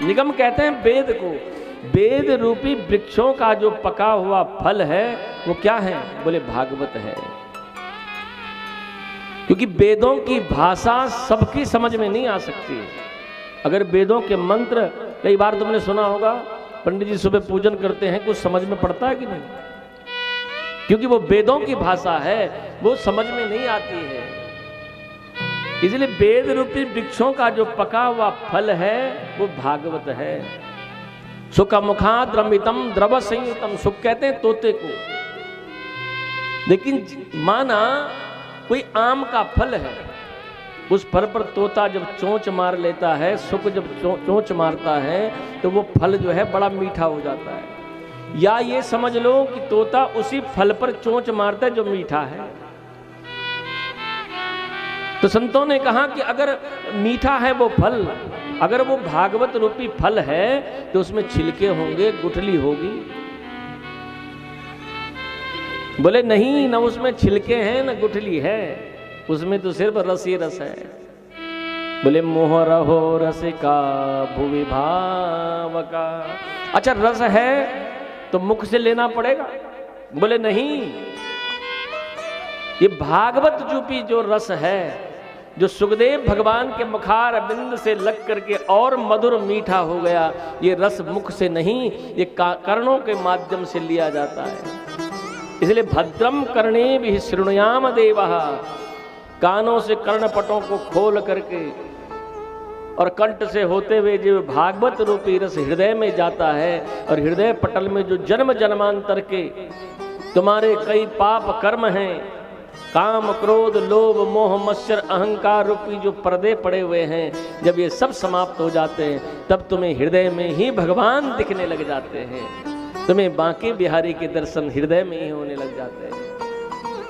निगम कहते हैं वेद को। वेद रूपी वृक्षों का जो पका हुआ फल है वो क्या है? बोले भागवत है। क्योंकि वेदों की भाषा सबकी समझ में नहीं आ सकती। अगर वेदों के मंत्र, कई बार तुमने सुना होगा पंडित जी सुबह पूजन करते हैं, कुछ समझ में पड़ता है कि नहीं? क्योंकि वो वेदों की भाषा है, वो समझ में नहीं आती है। इसलिए वेद रूपी वृक्षों का जो पका हुआ फल है वो भागवत है। सुख मुखाद रमितम द्रव संयुतम, सुख कहते हैं तोते को। लेकिन माना कोई आम का फल है, उस फल पर तोता जब चोंच मार लेता है, सुख जब चोंच मारता है तो वो फल जो है बड़ा मीठा हो जाता है। या ये समझ लो कि तोता उसी फल पर चोंच मारता है जो मीठा है। तो संतों ने कहा कि अगर मीठा है वो फल, अगर वो भागवत रूपी फल है तो उसमें छिलके होंगे, गुठली होगी। बोले नहीं, न उसमें छिलके हैं न गुठली है, उसमें तो सिर्फ रस ही रस है। बोले मोह रहो रसिका भुवि भावका। अच्छा रस है तो मुख से लेना पड़ेगा? बोले नहीं, ये भागवत रूपी जो रस है, जो सुखदेव भगवान के मुखार बिंद से लग करके और मधुर मीठा हो गया, ये रस मुख से नहीं, ये कर्णों के माध्यम से लिया जाता है। इसलिए भद्रम कर्णे भी शृणुयाम देवः, कानों से कर्णपटों को खोल करके और कंठ से होते हुए जो भागवत रूपी रस हृदय में जाता है, और हृदय पटल में जो जन्म जन्मांतर के तुम्हारे कई पाप कर्म हैं, काम क्रोध लोभ मोह मत्सर अहंकार रूपी जो पर्दे पड़े हुए हैं, जब ये सब समाप्त हो जाते हैं तब तुम्हें हृदय में ही भगवान दिखने लग जाते हैं। तुम्हें बांके बिहारी के दर्शन हृदय में ही होने लग जाते हैं।